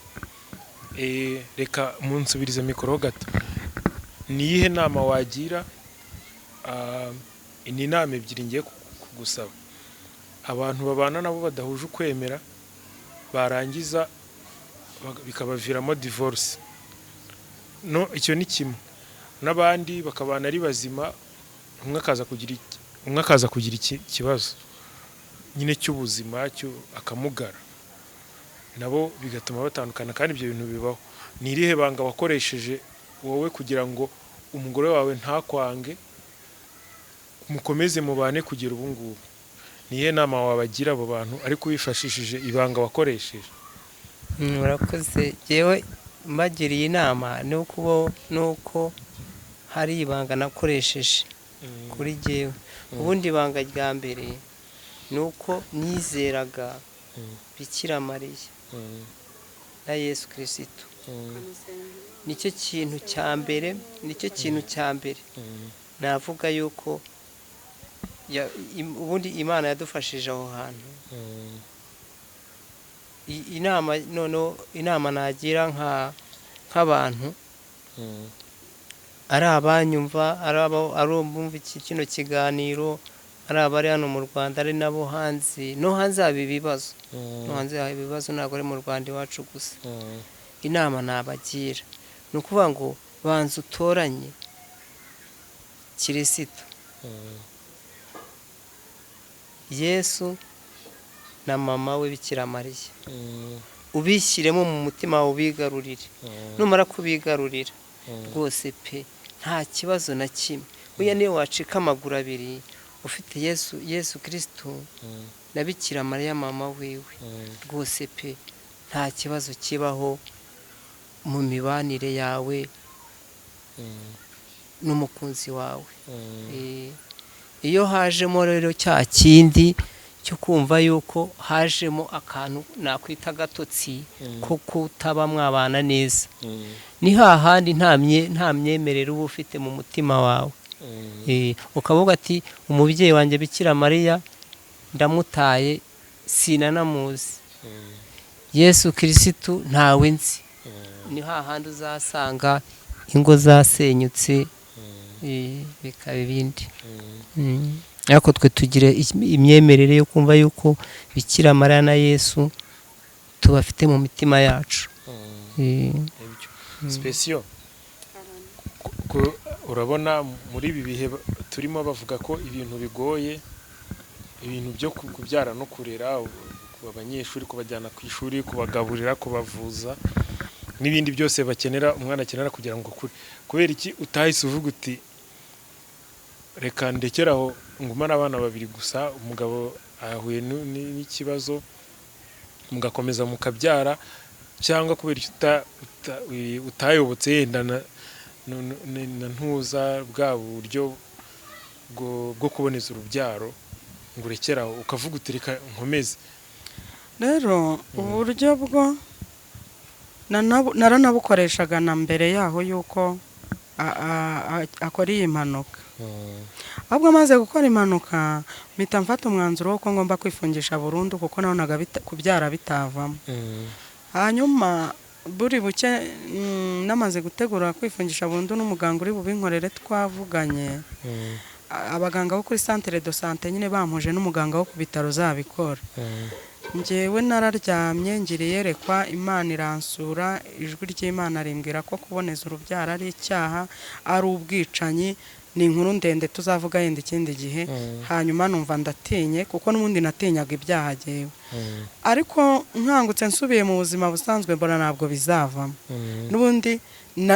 reka munsubirize mikoro gato niyihe nama wagira ni inama ebyiri ngiye kugusaba abantu babana nabo badahuje ukwemera barangiza bikabaviramo divorce no icyo ni kimwe n'abandi bakabana ari bazima umwe akaza kugira ikibazo nyine cy'ubuzima akamugara nabo bigatuma batandukana kandi ibyo bintu bibaho ni irihe banga wakoresheje wowe kugira ngo umugore wawe ntakwange mukomeze mubane kugira ubu ngubu nihe nama wabagira abo bantu ariko wifashishije ibanga wakoresheje murakoze yewe mbagiriye inama nuko hari ibanga nakoresheje kuri jewe ubundi ibanga rya mbere nuko nizeraga Bikira Mariya na Yesu Kristo nicyo kintu cya mbere navuga yuko ubundi Imana yadufashije aho hantu inama nagira nk'abantu ari abanyumva ari abumva kino kiganiro ari abari hano mu Rwanda ari nabo hanze haba ibibazo ntabwo ari mu Rwanda iwacu gusa. Inama nabagira ni ukuvuga ngo banza utoranye Kirisitu, Yesu na mama we Bikira Mariya, ubishyiremo mu mutima wawe, ubigarurire. Numara kubigarurira rwose pe nta kibazo na kimwe. Uya niyo wacika amaguru abiri ufite Yesu Kristo na Bikira Mariya mama wiwe, rwose pe nta kibazo kibaho mu mibanire yawe n'umukunzi wawe. Iyo hajemo rero cya kindi cyo kumva yuko hajemo akantu nakwita agatotsi ko kutaba mwabana neza, ni hahandi nta myemerere uba ufite mu mutima wawe. Ukavuga ati umubyeyi wanjye Bikira Mariya ndamutaye sinanamuzi, Yesu Kirisitu ntawe nzi. Ni hahandi uzasanga ingo zasenyutse bikaba ibindi. Ariko twe tugire imyemerere yo kumva yuko Bikira Mariya na Yesu tubafite mu mitima yacu. Special urabona muri ibi bihe turimo bavuga ko ibintu bigoye, ibintu byo kubyara no kurera abanyeshuri, kubajyana ku ishuri, kubagaburira, kubavuza n'ibindi byose bakenera, umwana akenera kugira ngo akure. Kubera iki utahise uvuga uti reka ndekeraho ngumana abana babiri gusa, umugabo ahuye n'ikibazo mugakomeza mukabyara, cyangwa kubera iki utayobotse yenda na ntuza bwa buryo bwo kuboneza urubyaro ngo urekeraho ukavuga uti reka nkomeze? Rero uburyo bwo naranabukoreshaga na mbere yaho yuko akora iyi mpanuka. Ahubwo amaze gukora impanuka mpita mfata umwanzuro wo ko ngomba kwifungisha burundu, kuko nabonaga kubyara bitavamo. Hanyuma buri buke namaze gutegura kwifungisha burundu n'umuganga uri bubinkorere twavuganye, abaganga bo kuri centre de santé nyine bampuje n'umuganga wo ku bitaro zabikora. Njyewe nararyamye ngira yerekwa, Imana iransura, ijwi ry'Imana rimbwira ko kuboneza urubyaro ari icyaha, ari ubwicanyi. Ni inkuru ndende tuzavuga yenda ikindi gihe. Hanyuma numva ndatinye, kuko n'ubundi natinyaga ibyaha jyewe. Ariko nkangutse nsubiye mu buzima busanzwe mbona ntabwo bizavamo. N'ubundi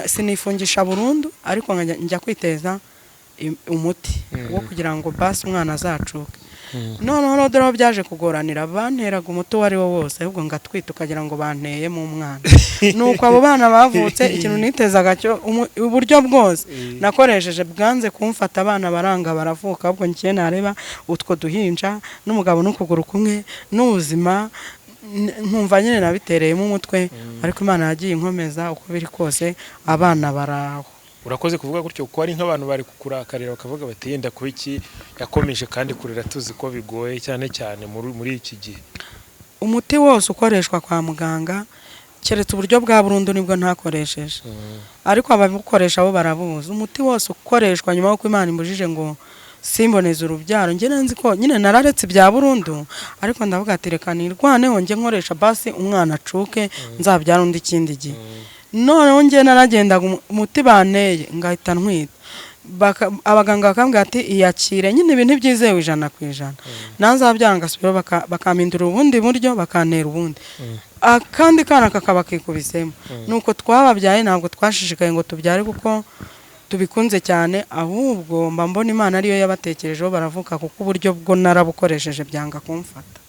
sinifungisha burundu, ariko njya kwiteza umuti wo kugira ngo basi umwana azacuke. Noneho dore byaje kugoranira, banteraga umuti uwo ari wo wose, ahubwo ngatwita ukagira ngo banteye mu mwana. Nuko abo bana bavutse ikintu nitezaga cyo uburyo bwose nakoresheje bwanze kumfata, abana baranga baravuka. Ahubwo ngiye nareba utwo duhinja n'umugabo n'ukuguru kumwe n'ubuzima, nkumva nyine nabitereyemo umutwe. Ariko Imana yagiye inkomeza, uko biri kose abana baraho. Urakoze kuvuga gutyo, kuko ari nk'abantu bari kukurakarira bakavuga bati yenda kuba iki yakomeje kandi kurera tuzi ko bigoye cyane cyane muri iki gihe. Umuti wose ukoreshwa kwa muganga, keretse uburyo bwa burundu nibwo ntakoresheje, ariko ababukoresha bo barabuzi. Umuti wose ukoreshwa nyuma y'uko Imana imbujije ngo simboneze urubyaro, njye nzi ko nyine nararetse ibya burundu, ariko ndavuga ati reka nirwaneho njye nkoresha basi umwana acuke, nzabyara undi ikindi gihe. Noneho njye naragendaga umuti banteye ngahita ntwita, abaganga bakambwira ati iyakire, nyine ibintu byizewe 100%. Nanzabyara ngasubira bakampindura ubundi buryo, bakantera ubundi, akandi kana kakaba kikubisemo. Nuko twababyaye ntabwo twashishikaye ngo tubyare kuko tubikunze cyane, ahubwo mba mbona Imana ariyo yabatekerejeho baravuka, kuko uburyo bwo narabukoresheje byanga kumfata.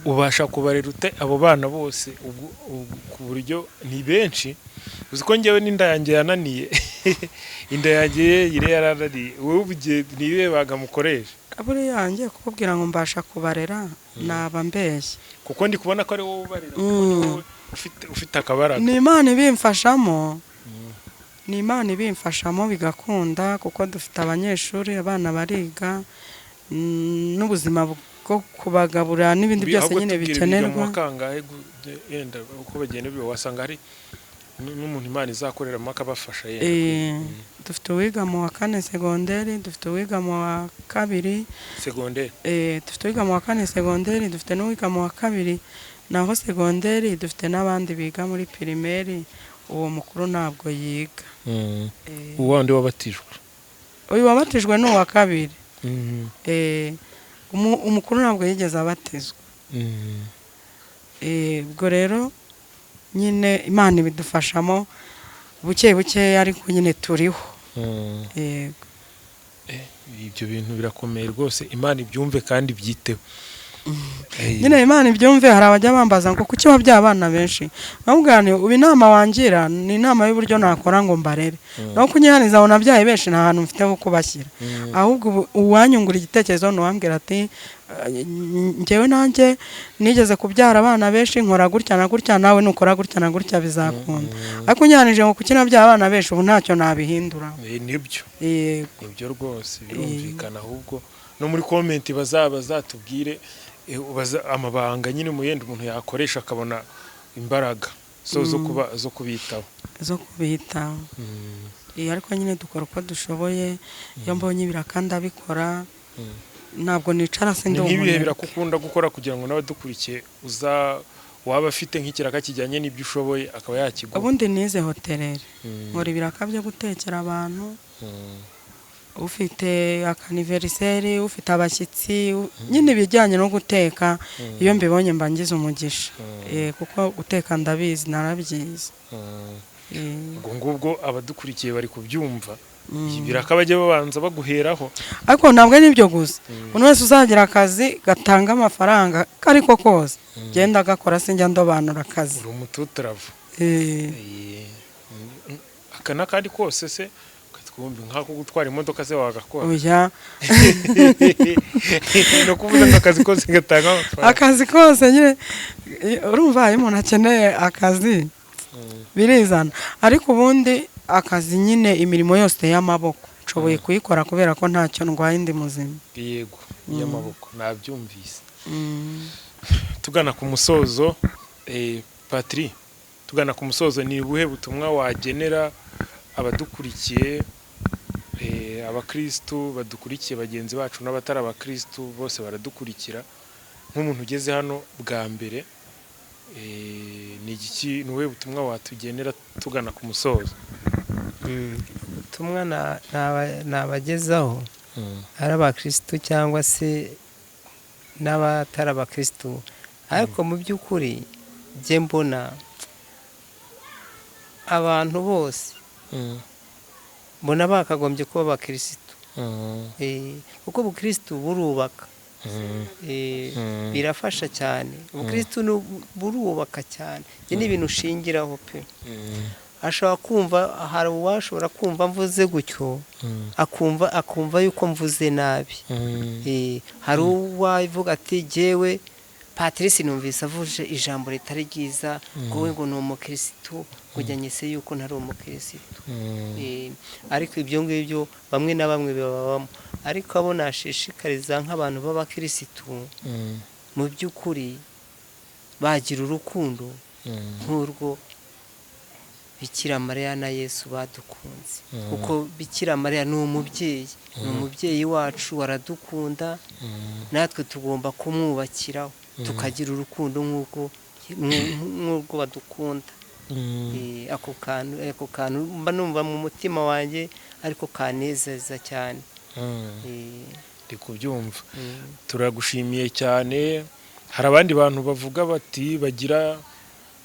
Ubasha kubarera ute abo bana bose ku buryo ni benshi? Uzi ko njyewe n'inda yanjye yananiye inda yanjye yire yarananiye, wowe ubugiye nibe bagamukoresha? Aburi yanjye kukubwira ngo mbasha kubarera naba mbeshye, kuko ndi kubona ko ari wowe ubarera, ufite akabaraga. Ni Imana ibimfashamo, ni Imana ibimfashamo bigakunda, kuko dufite abanyeshuri, abana bariga, n'ubuzima two kubagaburira n'ibindi byose nyine bikenerwa. Kangahe yenda uko bagenda biba wasanga hari n'umuntu Imana izakoreramo akabafasha yenda. Dufite uwiga mu wa 4 segonderi, dufite uwiga mu wa 2 segonderi, dufite uwiga mu wa 4 segonderi, dufite n'uwiga mu wa 2 naho segonderi, dufite n'abandi biga muri primaire. Uwo mukuru ntabwo yiga. Uwandi wabatijwe, uyu wabatijwe ni uwa 2. Umukuru ntabwo yigeze abatizwa. Ubwo rero nyine Imana ibidufashamo buke buke, ariko nyine turiho. Yego. Ibyo bintu birakomeye rwose, Imana ibyumve kandi byiteho. Nyine Imana ibyumve. Hari abajya bambaza ngo kuki wabyaye abana benshi, nkabwira ubu inama wangira ni inama y'uburyo nakora ngo mbarere, naho kunyihaniza abona abyaye benshi nta hantu mfite ho kubashyira. Ahubwo uwanyungura igitekerezo nuwambwira ati njyewe nanjye nigeze kubyara abana benshi, nkora gutya na gutya, nawe nukora gutya na gutya bizakunda. Ariko unyanije ngo kuki nabyaye abana benshi ubu ntacyo nabihindura. Nibyo. Yego. Nibyo rwose birumvikana. Ahubwo no muri comment bazatubwire amabanga nyine muyenda umuntu yakoresha akabona imbaraga zo kubitaho. Ariko nyine dukora uko dushoboye. Iyo mbonye birakanda bikora, ntabwo nicara sindi umuntu. N'ibihe birakukunda gukora kugira ngo nawe dukurikiye waba afite nk'ikiraka kijyanye n'ibyo ushoboye akaba yakigwa. Ubundi nize hotelere, nkora ibiraka byo gutekera abantu. Ufite akaniveriseri, ufite abashyitsi, nyine ibijyanye no guteka. Iyo mbibonye mba ngize umugisha, kuko guteka ndabizi, narabyize. Ubwo ngubwo abadukurikiye bari kubyumva, biraka bajye babanza baguheraho. Ariko ntabwo ari ibyo gusa, umuntu wese uzagira akazi gatanga amafaranga kariko kose genda gakora, sinjya ndobanura akazi. Uri umututaravu. Aka n'akandi kose se nk'ako gutwara imodoka se wagakora? Oya. No kuvuga ngo akazi kose gatanga amafaranga. Akazi kose nyine urumva iyo umuntu akeneye akazi birizana. Ariko ubundi akazi nyine imirimo yose y'amaboko nshoboye kuyikora kubera ko ntacyo ndwaye ndi muzima. Yego, y'amaboko nabyumvise. Tugana ku musozo, Patri, tugana ku musozo, ni ubuhe butumwa wagenera abadukurikiye, abakristu badukurikiye, bagenzi bacu n'abatari abakristu bose baradukurikira, nk'umuntu ugeze hano bwa mbere, ni iki nuwe butumwa watugenera tugana ku musozo? Ubutumwa nabagezaho ari abakristu cyangwa se n'abatari abakristu, ariko mu by'ukuri bye mbona abantu bose mbona bakagombye kuba abakristu. Kuko ubukristu burubaka, birafasha cyane. Ubukristu burubaka cyane, ni ibintu ushingiraho pe. Ashobora kumva, hari uwashobora kumva mvuze gutyo akumva yuko mvuze nabi. Hari uwavuga ati jewe Patrice numvise avuje ijambo ritari ryiza, wowe ngo ni umukristo, kujyanye se yuko ntari umukristo. Ariko ibyo ngibyo bamwe na bamwe babamo. Ariko abo nashishikariza nk'abantu b'abakristo, mu by'ukuri bagira urukundo nk'urwo Bikira Mariya na Yesu badukunze. Kuko Bikira Mariya ni umubyeyi, ni umubyeyi wacu, waradukunda, natwe tugomba kumwubakiraho tukagira urukundo nk'uko badukunda. Ako kantu mba numva mu mutima wanjye ariko kanezeza cyane. Ndi kubyumva. Turagushimiye cyane. Hari abandi bantu bavuga bati bagira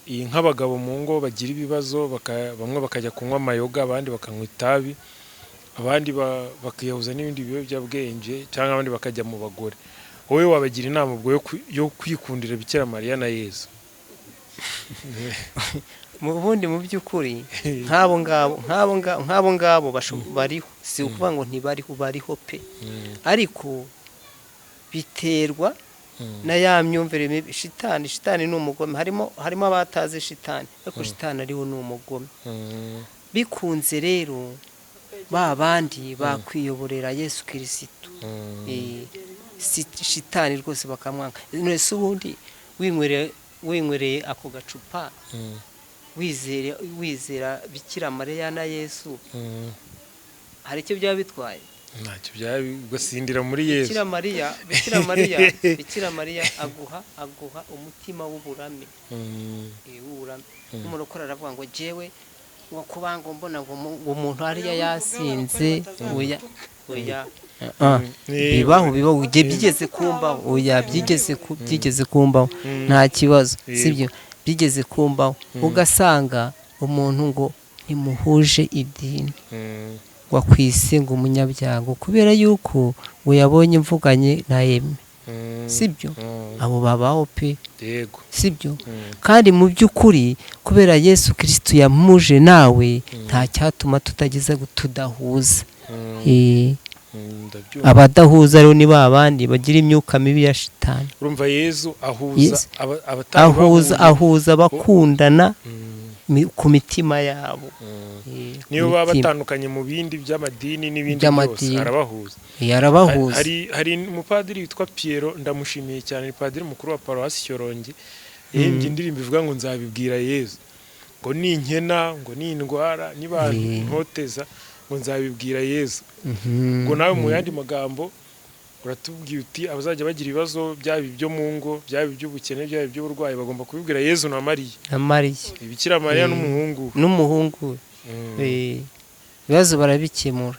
nk'abagabo mu ngo bagira ibibazo, bamwe bakajya kunywa amayoga, abandi bakanywa itabi, abandi bakiyahuza n'ibindi biyobyabwenge, cyangwa abandi bakajya mu bagore. Wowe wabagira inama ubwo yo kwikundira Bikira Mariya na Yesu? Mu bundi mu by'ukuri nk'abo ngabo bariho, si ukuvuga ngo ntibariho, bariho pe. Ariko biterwa na ya myumvire mibi. Shitani ni umugome. Harimo abatazi shitani, ariko shitani ariho ni umugome. Bikunze rero ba bandi bakwiyoborera Yesu Kristo, shitani rwose bakamwanga. None se ubundi winywereye ako gacupa wizera Bikira Mariya na Yesu, hari icyo byaba bitwaye? ntacyo byaba, ugasindira muri Yesu. Bikira Mariya aguha umutima w'uburame. Umuntu ukora aravuga ngo jewe ngo kubango mbona ngo umuntu hariya yasinze, oya bibaho byigeze kumbaho, byigeze kumbaho, nta kibazo, sibyo? Byigeze kumbaho ugasanga umuntu ngo ntimuhuje idini, wakwise ngo umunyabyago kubera yuko ngo yabonye mvuganye na Yeme, sibyo? Abo babaho pe, yego, sibyo? Kandi mu by'ukuri kubera Yesu Kristo yamuje nawe, nta cyatuma tutageza tudahuza. Abadahuza rero ni babandi bagira imyuka mibi ya shitani. Urumva Yesu ahuza bakundana ku mitima yabo. Niyo baba batandukanye mu bindi by'amadini n'ibindi byose arabahuza. Hari umupadiri witwa Piero, ndamushimiye cyane, ni padiri mukuru wa Paruwasi Shyorongi, yimbye indirimbo ivuga ngo nzabibwira Yesu, ngo ninkena, ngo nindwara, niba ntoteza, ngo nzabibwira Yesu. Ngo nawe mu yandi magambo uratubwiye uti abazajya bagira ibibazo byaba ibyo mu ngo, byaba iby'ubukene, byaba iby'uburwayi, bagomba kubibwira Yesu na Mariya. Bikira Mariya n'umuhungu ibibazo barabikemura.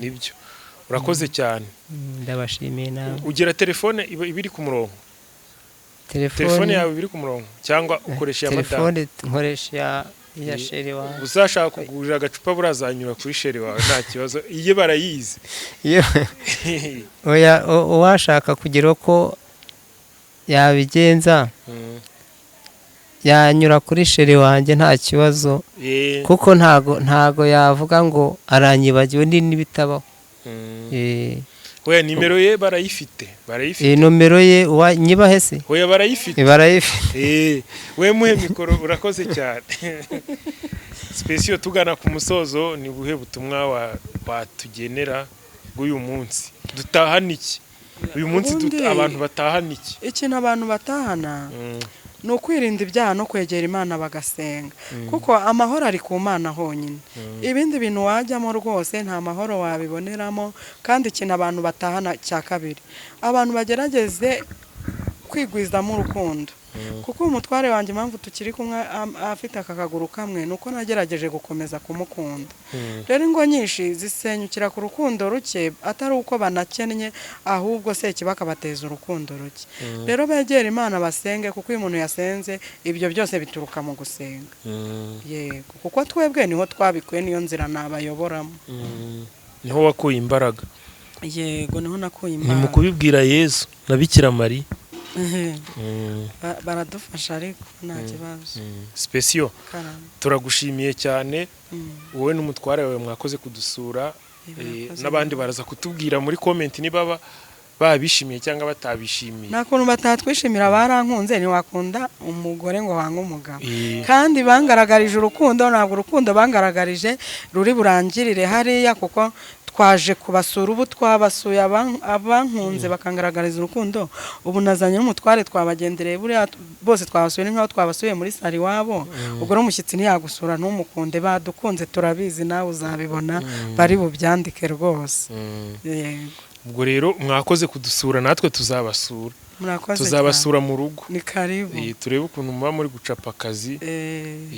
Nibyo, urakoze cyane, ndabashimiye nawe. Ugira telefone ibiri ku murongo? Telefone yawe ibiri ku murongo cyangwa ukoresha ya madame? Telefone nkoresha ya sheri wawe. Uzashaka kugurira agacupa burazanyura kuri sheri wawe, nta kibazo, iye barayizi. Oya, uwashaka kugira ko yabigenza yanyura kuri sheri wanjye, nta kibazo, kuko ntago yavuga ngo aranyibagiwe n'ibitabaho. Oya, nimero ye barayifite. Nomero ye nyibahe se? Oya, barayifite. We muhe mikoro, urakoze cyane. Special tugana ku musozo, ni buhe butumwa watugenera bw'uyu munsi? Dutahana iki uyu munsi? Abantu batahana iki? Ikintu abantu batahana ni ukwirinda ibyaha no kwegera Imana bagasenga, kuko amahoro ari ku Mana honyine. Ibindi bintu wajyamo rwose nta mahoro wabiboneramo. Kandi ikintu abantu batahana cya kabiri, abantu bagerageze kwigwizamo urukundo, kuko umutware wanjye impamvu tukiri kumwe afite aka kaguru kamwe nuko nagerageje gukomeza kumukunda. Rero ingo nyinshi zisenyukira ku rukundo ruke, atari uko banakennye, ahubwo se kibakabateza urukundo ruke. Rero begera Imana basenge, kuko iyo umuntu yasenze ibyo byose bituruka mu gusenga. Yego, kuko twebwe niho twabikuye, niyo nzira nabayoboramo. Niho wakuye imbaraga? Yego, niho nakuye imbaraga. Ni mu kubibwira Yesu na Bikira Mariya. Baradufasha ariko nta kibazo. Special, turagushimiye cyane, wowe n'umutware wawe mwakoze kudusura. N'abandi baraza kutubwira muri comment niba babishimiye cyangwa batabishimiye. Nta kuntu batatwishimira, barankunze, ntiwakunda umugore ngo wanga umugabo. Kandi bangaragarije urukundo, ntabwo urukundo bangaragarije ruri burangirire hariya, kuko twaje kubasura, ubu twabasuye abankunze bakangaragariza urukundo. Ubu nazanye n'umutware, twabagendereye, buriya bose twabasuye nk'aho twabasuye muri sari wabo. Ubwo n'umushyitsi ntiyagusura ntumukunde, badukunze turabizi, nawe uzabibona, bari bubyandike rwose. Ubwo rero mwakoze kudusura, natwe tuzabasura. Tuzabasura mu rugo, ni karibu. Turebe ukuntu muba muri gucapa akazi,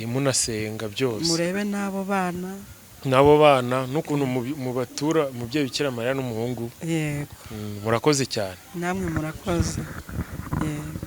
munasenga byose, murebe n'abo bana n'ukuntu mubatura umubyeyi Bikira Mariya n'umuhungu. Yego, murakoze cyane. Namwe murakoze. Yego.